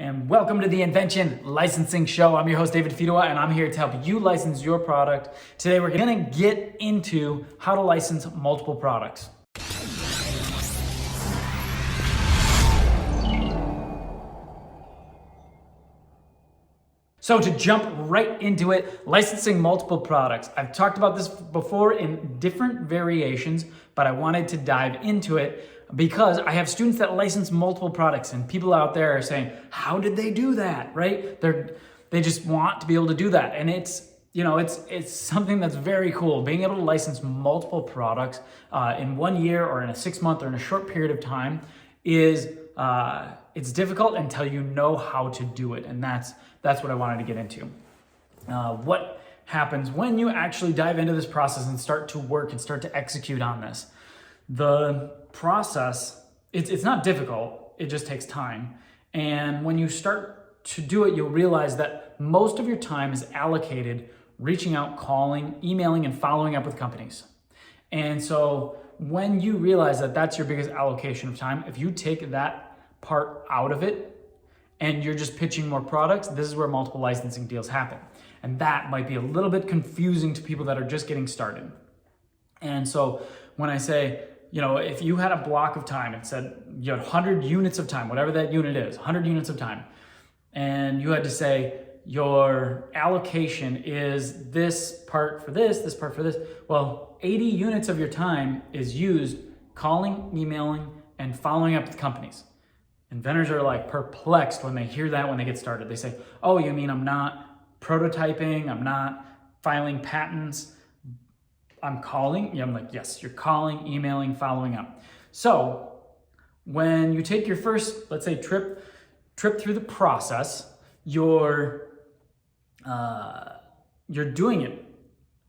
and welcome to the Invention Licensing Show. I'm your host, David Fidowa, and I'm here to help you license your product. Today, we're gonna get into how to license multiple products. So to jump right into it, licensing multiple products. I've talked about this before in different variations, but I wanted to dive into it because I have students that license multiple products, and people out there are saying, how did they do that, right? They just want to be able to do that. And it's something that's very cool. Being able to license multiple products in 1 year or in a 6 month or in a short period of time is it's difficult until you know how to do it. And that's what I wanted to get into. What happens when you actually dive into this process and start to work and start to execute on this? The process, it's not difficult, it just takes time. And when you start to do it, you'll realize that most of your time is allocated reaching out, calling, emailing, and following up with companies. And so when you realize that that's your biggest allocation of time, if you take that part out of it and you're just pitching more products, this is where multiple licensing deals happen. And that might be a little bit confusing to people that are just getting started. And so when I say, if you had a block of time, it said you had 100 units of time, whatever that unit is, 100 units of time, and you had to say your allocation is this part for this part for this. Well, 80 units of your time is used calling, emailing, and following up with companies. Inventors are like perplexed when they hear that when they get started. They say, oh, you mean I'm not prototyping, I'm not filing patents, I'm calling? Yeah, I'm like, yes, you're calling, emailing, following up. So when you take your first, let's say, trip through the process, you're doing it.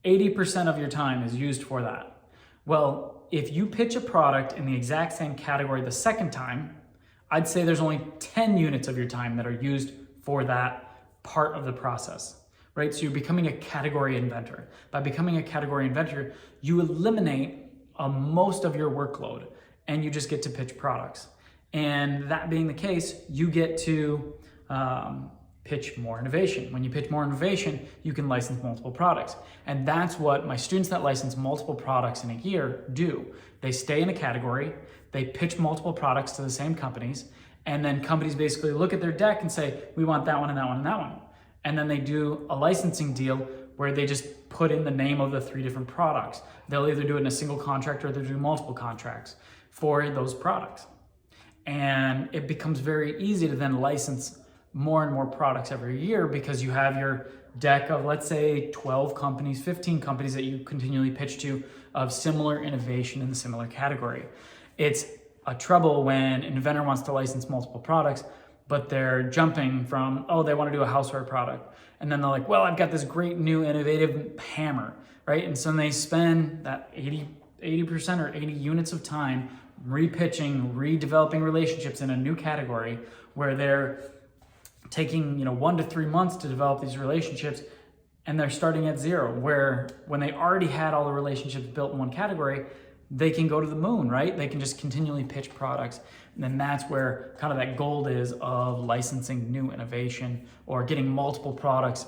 80% of your time is used for that. Well, if you pitch a product in the exact same category the second time, I'd say there's only 10 units of your time that are used for that part of the process. Right? So you're becoming a category inventor. By becoming a category inventor, you eliminate most of your workload and you just get to pitch products. And that being the case, you get to pitch more innovation. When you pitch more innovation, you can license multiple products. And that's what my students that license multiple products in a year do. They stay in a category, they pitch multiple products to the same companies, and then companies basically look at their deck and say, we want that one and that one and that one. And then they do a licensing deal where they just put in the name of the 3 different products. They'll either do it in a single contract or they'll do multiple contracts for those products. And it becomes very easy to then license more and more products every year because you have your deck of, let's say, 12 companies, 15 companies that you continually pitch to of similar innovation in the similar category. It's a trouble when an inventor wants to license multiple products, but they're jumping from, they want to do a houseware product. And then they're like, well, I've got this great new innovative hammer, right? And so they spend that 80% or 80 units of time repitching, redeveloping relationships in a new category where they're taking 1 to 3 months to develop these relationships, and they're starting at zero, where when they already had all the relationships built in one category, they can go to the moon, right? They can just continually pitch products. And then that's where kind of that gold is of licensing new innovation or getting multiple products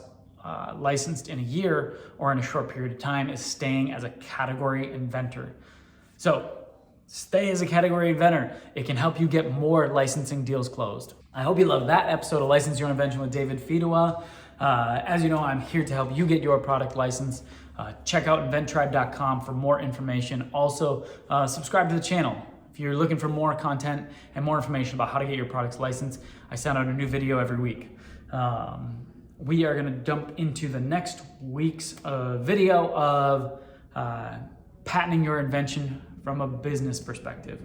licensed in a year or in a short period of time, is staying as a category inventor. So stay as a category inventor. It can help you get more licensing deals closed. I hope you love that episode of License Your Invention with David Fidowa. As you know, I'm here to help you get your product licensed. Check out inventtribe.com for more information. Also, subscribe to the channel. If you're looking for more content and more information about how to get your products licensed, I send out a new video every week. We are gonna jump into the next week's video of patenting your invention from a business perspective.